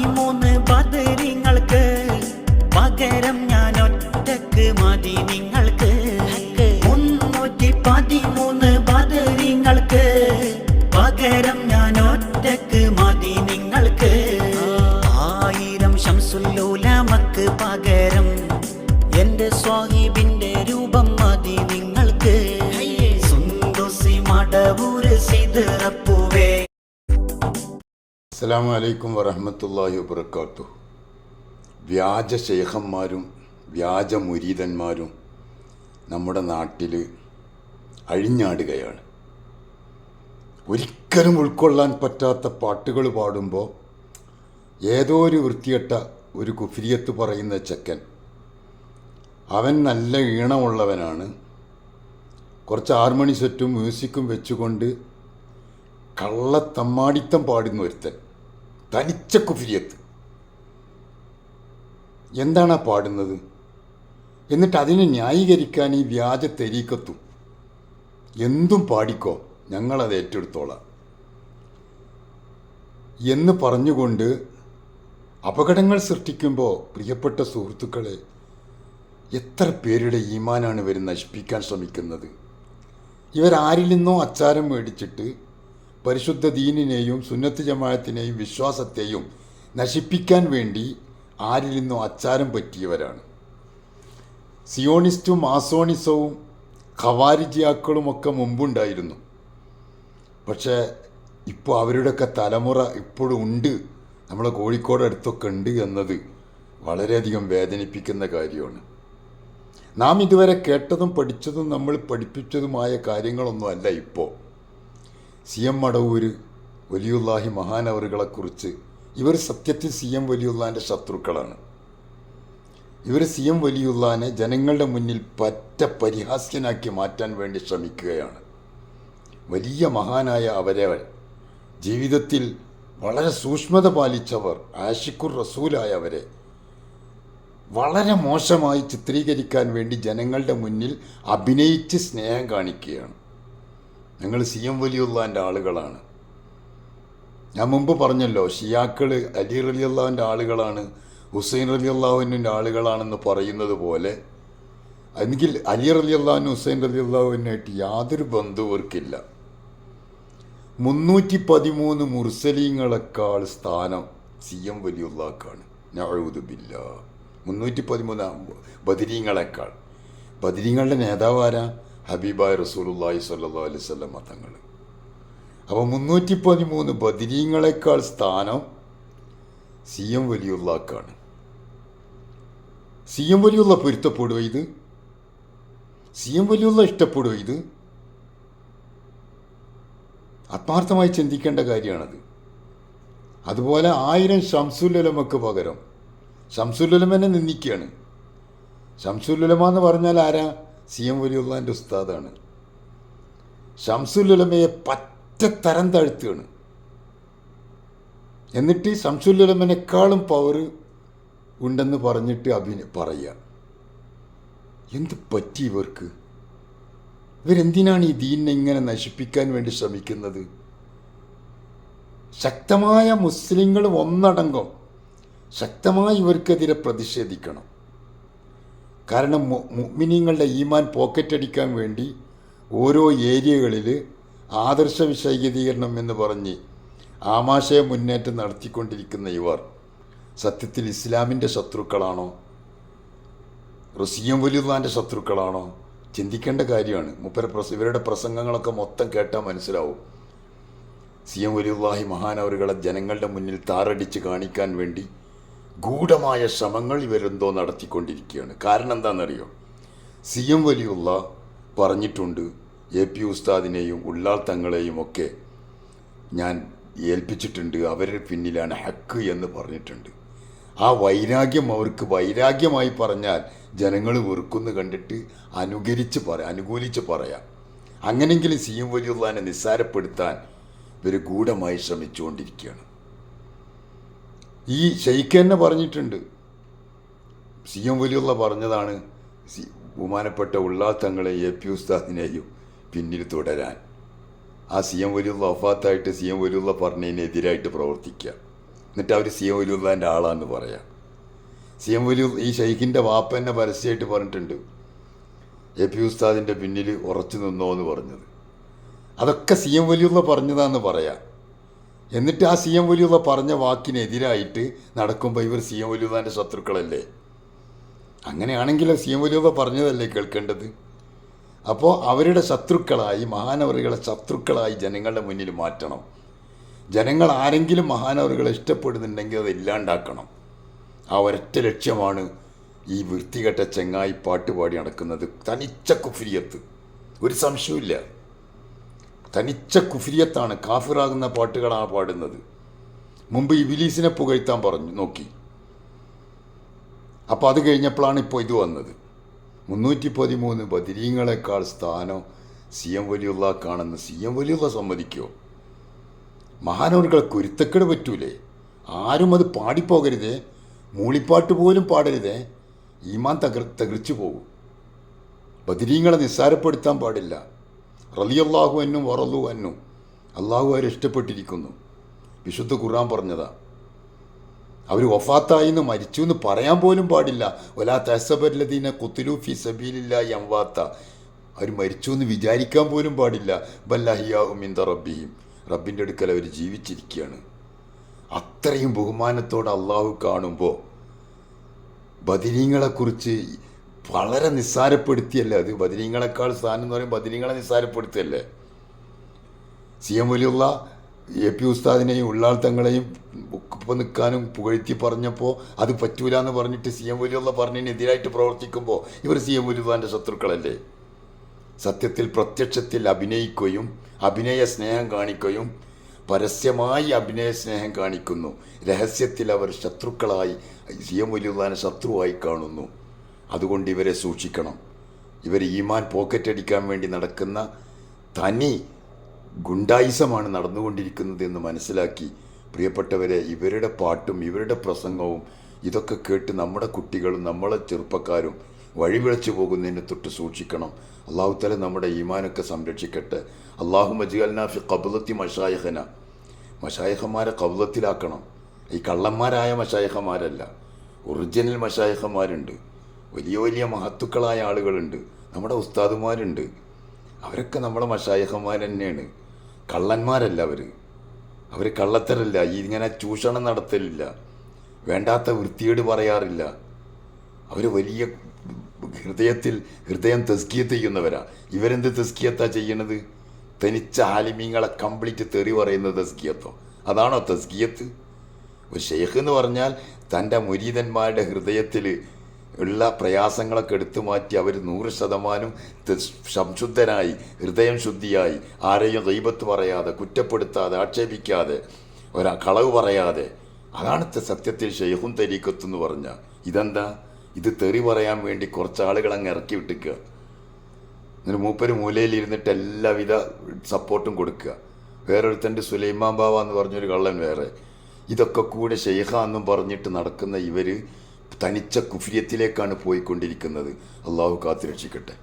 13 ബദരീങ്ങൾക്ക് പകരം ഞാൻ ഒറ്റക്ക് മതി നിങ്ങൾക്ക്. 313 ബദരീങ്ങൾക്ക് പകരം ഞാൻ ഒറ്റക്ക് മതി നിങ്ങൾക്ക്. 1000 ശംസുല്ലുലമക്ക് പകരം എന്റെ സ്വാഹിബിന്റെ രൂപം മതി നിങ്ങൾക്ക്. സുന്ദുസി മടവൂര് സിദ്റപ്പൂവേ. അസ്സലാമു അലൈക്കും വറഹ്മത്തുള്ളാഹി വബറകാതുഹു. വ്യാജ ശൈഖന്മാരും വ്യാജ മുരീദന്മാരും നമ്മുടെ നാട്ടിൽ അഴിഞ്ഞാടുകയാണ്. ഒരിക്കലും ഉൾക്കൊള്ളാൻ പറ്റാത്ത പാട്ടുകൾ പാടുമ്പോൾ ഏതോ ഒരു വൃത്തികെട്ട ഒരു കുഫ്രിയത്ത് പറയുന്ന ചെക്കൻ, അവൻ നല്ല ഈണമുള്ളവനാണ്, കുറച്ച് ഹാർമണി സെറ്റും മ്യൂസിക്കും വെച്ചുകൊണ്ട് കള്ളത്തമ്മാടിത്തം പാടുന്ന ഒരുത്തൻ, തനിച്ച കുഫ്രിയത്ത്. എന്താണ് പാടുന്നത്? എന്നിട്ട് അതിനെ ന്യായീകരിക്കാൻ ഈ വ്യാജ തെരീക്കത്തും എന്തും പാടിക്കോ, ഞങ്ങളത് ഏറ്റെടുത്തോളാം എന്ന് പറഞ്ഞുകൊണ്ട് അപകടങ്ങൾ സൃഷ്ടിക്കുമ്പോൾ പ്രിയപ്പെട്ട സുഹൃത്തുക്കളെ, എത്ര പേരുടെ ഈമാനാണ് ഇവർ നശിപ്പിക്കാൻ ശ്രമിക്കുന്നത്. ഇവരാരിൽ നിന്നോ അച്ചാരം മേടിച്ചിട്ട് പരിശുദ്ധ ദീനിനെയും സുന്നത്ത് ജമാഅത്തിനെയും വിശ്വാസത്തെയും നശിപ്പിക്കാൻ വേണ്ടി ആരിൽ നിന്നോ അച്ചാരം പറ്റിയവരാണ്. സിയോണിസ്റ്റും മാസോണിസവും ഖവാരിജിയാക്കളുമൊക്കെ മുമ്പുണ്ടായിരുന്നു. പക്ഷേ ഇപ്പോൾ അവരുടെയൊക്കെ തലമുറ ഇപ്പോഴും ഉണ്ട്, നമ്മളെ കോഴിക്കോട് അടുത്തൊക്കെ ഉണ്ട് എന്നത് വളരെയധികം വേദനിപ്പിക്കുന്ന കാര്യമാണ്. നാം ഇതുവരെ കേട്ടതും പഠിച്ചതും നമ്മൾ പഠിപ്പിച്ചതുമായ കാര്യങ്ങളൊന്നും അല്ല ഇപ്പോൾ. CM മടവൂര് വലിയുല്ലാഹി മഹാനവറുകളെക്കുറിച്ച് ഇവർ സത്യത്തിൽ CM വലിയുള്ളാൻ്റെ ശത്രുക്കളാണ്. ഇവർ CM വലിയുള്ളാനെ ജനങ്ങളുടെ മുന്നിൽ പറ്റ പരിഹാസ്യനാക്കി മാറ്റാൻ വേണ്ടി ശ്രമിക്കുകയാണ്. വലിയ മഹാനായ അവരെ ജീവിതത്തിൽ വളരെ സൂക്ഷ്മത പാലിച്ചവർ, ആഷിഖുർ റസൂലായവരെ വളരെ മോശമായി ചിത്രീകരിക്കാൻ വേണ്ടി ജനങ്ങളുടെ മുന്നിൽ അഭിനയിച്ച് സ്നേഹം കാണിക്കുകയാണ്. ഞങ്ങൾ CM വലിയുള്ളാൻ്റെ ആളുകളാണ്. ഞാൻ മുമ്പ് പറഞ്ഞല്ലോ, ഷിയാക്കൾ അലി റളിയല്ലാഹുവിൻ്റെ ആളുകളാണ്, ഹുസൈൻ റളിയല്ലാഹുവിൻ്റെ ആളുകളാണെന്ന് പറയുന്നത് പോലെ, എങ്കിൽ അലി റളിയല്ലാഹുവിനും ഹുസൈൻ റളിയല്ലാഹുവിനായിട്ട് യാതൊരു ബന്ധുവർക്കില്ല. 313 മുർസലീങ്ങളെക്കാൾ സ്ഥാനം CM വലിയുള്ളാക്കാണ്. നഊദു ബില്ലാഹ്. 313 ബദരീങ്ങളെക്കാൾ. ബദരീങ്ങളുടെ നേതാവാരാ? ഹബീബായ റസൂലുള്ളാഹി സ്വല്ലല്ലാഹു അലൈഹി വസല്ലം തങ്ങൾ. അപ്പോൾ 313 ബദരീങ്ങളെക്കാൾ സ്ഥാനം CM വലിയുള്ളാക്കാണ്. CM വലിയുള്ള പൊരുത്തപ്പെടുക ഇത്? CM വലിയുള്ള ഇഷ്ടപ്പെടുക ഇത്? ആത്മാർത്ഥമായി ചിന്തിക്കേണ്ട കാര്യമാണത്. അതുപോലെ 1000 ശംസുലുലമക്ക് പകരം ശംസുലുലമനെ നിന്ദിക്കുകയാണ്. ശംസുലുലമ എന്ന് പറഞ്ഞാൽ ആരാ? CM വലിയുള്ളാൻ്റെ ഉസ്താദാണ്. ശംസുലുലമയെ പറ്റ തരം താഴ്ത്തുകയാണ്. എന്നിട്ട് ശംസുലുലമനേക്കാളും പവർ ഉണ്ടെന്ന് പറഞ്ഞിട്ട് പറയുക. എന്ത് പറ്റി ഇവർക്ക്? ഇവരെന്തിനാണ് ഈ ദീനിനെ ഇങ്ങനെ നശിപ്പിക്കാൻ വേണ്ടി ശ്രമിക്കുന്നത്? ശക്തമായ മുസ്ലിങ്ങൾ ഒന്നടങ്കം ശക്തമായി ഇവർക്കെതിരെ പ്രതിഷേധിക്കണം. കാരണം മുഅ്മിനീങ്ങളുടെ ഈമാൻ പോക്കറ്റടിക്കാൻ വേണ്ടി ഓരോ ഏരിയകളിൽ ആദർശ വിശദീകരണം എന്ന് പറഞ്ഞ് ആമാശയ മുന്നേറ്റം നടത്തിക്കൊണ്ടിരിക്കുന്ന ഇവർ സത്യത്തിൽ ഇസ്ലാമിൻ്റെ ശത്രുക്കളാണോ, CM വലിയുള്ളാൻ്റെ ശത്രുക്കളാണോ? ചിന്തിക്കേണ്ട കാര്യമാണ്. ഇവരുടെ പ്രസംഗങ്ങളൊക്കെ മൊത്തം കേട്ടാൽ മനസ്സിലാവും. CM വലിയുള്ളാഹി മഹാനവറുകളെ ജനങ്ങളുടെ മുന്നിൽ താറടിച്ച് കാണിക്കാൻ വേണ്ടി ഗൂഢമായ ശ്രമങ്ങൾ ഇവരെന്തോ നടത്തിക്കൊണ്ടിരിക്കുകയാണ്. കാരണം എന്താണെന്നറിയോ? CM വലിയുള്ള പറഞ്ഞിട്ടുണ്ട്, AP ഉസ്താദിനെയും ഉള്ളാൾ തങ്ങളെയും ഒക്കെ ഞാൻ ഏൽപ്പിച്ചിട്ടുണ്ട്, അവരുടെ പിന്നിലാണ് ഹക്ക് എന്ന് പറഞ്ഞിട്ടുണ്ട്. ആ വൈരാഗ്യം അവർക്ക് വൈരാഗ്യമായി പറഞ്ഞാൽ ജനങ്ങൾ വെറുക്കുന്നു കണ്ടിട്ട് അനുകൂലിച്ച് പറയാം. അങ്ങനെങ്കിലും CM വലിയുള്ളാനെ നിസ്സാരപ്പെടുത്താൻ ഇവർ ഗൂഢമായി ശ്രമിച്ചുകൊണ്ടിരിക്കുകയാണ്. ഈ ഷെയ്ഖ് തന്നെ പറഞ്ഞിട്ടുണ്ട്, CM വലിയുള്ള പറഞ്ഞതാണ് ബഹുമാനപ്പെട്ട ഉള്ളാൾ തങ്ങളെ AP ഉസ്താദിനെയും പിന്നിൽ തുടരാൻ. ആ CM വലിയുള്ള വഫാത്തായിട്ട് CM വലിയുള്ള പറഞ്ഞതിനെതിരായിട്ട് പ്രവർത്തിക്കുക. എന്നിട്ട് അവർ സി എം വലിയുള്ളതിൻ്റെ ആളാന്ന് പറയാം. സി എം വലിയ ഈ ഷെയ്ഖിൻ്റെ വാപ്പ തന്നെ പരസ്യമായിട്ട് പറഞ്ഞിട്ടുണ്ട് എ പി ഉസ്താദിൻ്റെ പിന്നിൽ ഉറച്ചു നിന്നോ എന്ന് പറഞ്ഞത്. അതൊക്കെ സി എം വലിയുള്ള പറഞ്ഞതാന്ന് പറയാം. എന്നിട്ട് ആ സി എം വലിയുള്ള പറഞ്ഞ വാക്കിനെതിരായിട്ട് നടക്കുമ്പോൾ ഇവർ സി എം വലിയുള്ളതിൻ്റെ ശത്രുക്കളല്ലേ? അങ്ങനെയാണെങ്കിൽ സി എം വലിയുള്ള പറഞ്ഞതല്ലേ കേൾക്കേണ്ടത്? അപ്പോൾ അവരുടെ ശത്രുക്കളായി, മഹാനവറുകളെ ശത്രുക്കളായി ജനങ്ങളുടെ മുന്നിൽ മാറ്റണം. ജനങ്ങൾ ആരെങ്കിലും മഹാനവറുകളെ ഇഷ്ടപ്പെടുന്നുണ്ടെങ്കിൽ അത് ഇല്ലാണ്ടാക്കണം. ആ ഒരൊറ്റ ലക്ഷ്യമാണ് ഈ വൃത്തികെട്ട ചെങ്ങായി പാട്ടുപാടി നടക്കുന്നത്. തനിച്ച കുഫ്രിയത്ത്, ഒരു സംശയമില്ല. തനിച്ച കുഫ്രിയത്താണ്. കാഫിറാകുന്ന പാട്ടുകളാണ് പാടുന്നത്. മുമ്പ് ഇബിലീസിനെ പുകഴ്ത്താൻ പറഞ്ഞു നോക്കി. അപ്പോൾ അത് കഴിഞ്ഞപ്പോഴാണ് ഇപ്പോൾ ഇത് വന്നത്. 313 ബദരീങ്ങളെക്കാൾ സ്ഥാനം സി എം വലിയുള്ളാക്കാണെന്ന് സി എം വലിയുള്ള സമ്മതിക്കുമോ? മഹാനവറുകളെ കുരുത്തക്കേട് പറ്റൂലേ? ആരും അത് പാടിപ്പോകരുതേ. മൂളിപ്പാട്ട് പോലും പാടരുതേ. ഈമാൻ തകർച്ചു പോകും. ബദരീങ്ങളെ നിസ്സാരപ്പെടുത്താൻ പാടില്ല. റളിയല്ലാഹു അൻഹും വറളു അൻഹു, അള്ളാഹു അവരെ ഇഷ്ടപ്പെട്ടിരിക്കുന്നു. വിശുദ്ധ ഖുർആൻ പറഞ്ഞതാ. അവർ വഫാത്തായി എന്ന് മരിച്ചു എന്ന് പറയാൻ പോലും പാടില്ല. വലാ തഹ്സബല്ലദീന ഖുതിലു ഫീ സബീലില്ലാഹി അംവാത്ത, അവർ മരിച്ചു എന്ന് വിചാരിക്കാൻ പോലും പാടില്ല. ബൽ അഹ്യാഉ ഇൻദ റബ്ബിഹിം, റബ്ബിൻ്റെ അടുക്കൽ അവർ ജീവിച്ചിരിക്കുകയാണ്. അത്രയും ബഹുമാനത്തോടെ അള്ളാഹു കാണുമ്പോൾ ബദരീങ്ങളെക്കുറിച്ച് വളരെ നിസ്സാരപ്പെടുത്തിയല്ലേ അത്? ബദരീങ്ങളെക്കാൾ സ്ഥാനം എന്ന് പറയുമ്പോൾ ബദരീങ്ങളെ നിസ്സാരപ്പെടുത്തിയല്ലേ? C M Valiyullah A P ഉസ്താദിനെയും ഉള്ളാൾ തങ്ങളെയും ഒപ്പം നിൽക്കാനും പുകഴ്ത്തി പറഞ്ഞപ്പോൾ അത് പറ്റൂല എന്ന് പറഞ്ഞിട്ട് സി എം വലിയുള്ള പറഞ്ഞതിനെതിരായിട്ട് പ്രവർത്തിക്കുമ്പോൾ ഇവർ സി എം വലിയുള്ളതിൻ്റെ ശത്രുക്കളല്ലേ? സത്യത്തിൽ പ്രത്യക്ഷത്തിൽ അഭിനയിക്കുകയും അഭിനയ സ്നേഹം കാണിക്കുകയും പരസ്യമായി അഭിനയ സ്നേഹം കാണിക്കുന്നു. രഹസ്യത്തിൽ അവർ ശത്രുക്കളായി സി എം വലിയുള്ളതിനെ ശത്രുവായി കാണുന്നു. അതുകൊണ്ട് ഇവരെ സൂക്ഷിക്കണം. ഇവർ ഈമാൻ പോക്കറ്റടിക്കാൻ വേണ്ടി നടക്കുന്ന തനി ഗുണ്ടായിസമാണ് നടന്നുകൊണ്ടിരിക്കുന്നത് എന്ന് മനസ്സിലാക്കി പ്രിയപ്പെട്ടവരെ, ഇവരുടെ പാട്ടും ഇവരുടെ പ്രസംഗവും ഇതൊക്കെ കേട്ട് നമ്മുടെ കുട്ടികളും നമ്മളെ ചെറുപ്പക്കാരും വഴിപിഴച്ചു പോകുന്നതിന് തൊട്ട് സൂക്ഷിക്കണം. അള്ളാഹു തആല നമ്മുടെ ഈമാനൊക്കെ സംരക്ഷിക്കട്ടെ. അല്ലാഹുമ്മ ഇജ്അൽനാ ഫി ഖബ്ലത്തി മശായിഖന, മശായിഖന്മാരെ ഖബ്ലത്തിലാക്കണം. ഈ കള്ളന്മാരായ മശായിഖന്മാരല്ല, ഒറിജിനൽ മശായിഖന്മാരുണ്ട്. വലിയ വലിയ മഹത്തുക്കളായ ആളുകളുണ്ട്. നമ്മുടെ ഉസ്താദുമാരുണ്ട്. അവരൊക്കെ നമ്മുടെ മശായിഖന്മാർ തന്നെയാണ്. കള്ളന്മാരല്ല അവർ കള്ളത്തരല്ല. ഇങ്ങനെ ചൂഷണം നടത്തലില്ല, വേണ്ടാത്ത വൃത്തിയേട് പറയാറില്ല. അവർ വലിയ ഹൃദയം തസ്കിയത്ത് ചെയ്യുന്നവരാ. ഇവരെന്ത് തസ്കിയത്താ ചെയ്യണത്? തനിച്ച ആലിമീങ്ങളെ കംപ്ലീറ്റ് തെറി പറയുന്നത് തസ്കിയത്തോ? അതാണോ തസ്കിയത്ത്? ഒരു ഷെയ്ഖ് എന്ന് പറഞ്ഞാൽ തൻ്റെ മുരീദന്മാരുടെ ഹൃദയത്തിൽ ഉള്ള പ്രയാസങ്ങളൊക്കെ എടുത്തു മാറ്റി അവർ 100% സംശുദ്ധനായി, ഹൃദയം ശുദ്ധിയായി, ആരെയും ഗീബത്ത് പറയാതെ, കുറ്റപ്പെടുത്താതെ, ആക്ഷേപിക്കാതെ, കളവ് പറയാതെ, അതാണ് സത്യത്തിൽ ഷെയ്ഖും തരീഖത്ത് എന്ന് പറഞ്ഞാൽ. ഇതെന്താ? ഇത് തെറി പറയാൻ വേണ്ടി കുറച്ച് ആളുകൾ അങ്ങ് ഇറക്കി വിട്ടിക്കുക. എന്നിട്ട് മൂപ്പര് മൂലയിൽ ഇരുന്നിട്ട് എല്ലാവിധ സപ്പോർട്ടും കൊടുക്കുക. വേറൊരുത്തൻ്റെ സുലൈമാൻ ബാവ എന്ന് പറഞ്ഞൊരു കള്ളൻ വേറെ. ഇതൊക്കെ കൂടെ ഷെയ്ഖാന്നും പറഞ്ഞിട്ട് നടക്കുന്ന ഇവർ തനിച്ച കുഫ്രിയത്തിലേക്കാണ് പോയിക്കൊണ്ടിരിക്കുന്നത്. അള്ളാഹു കാത്തുരക്ഷിക്കട്ടെ.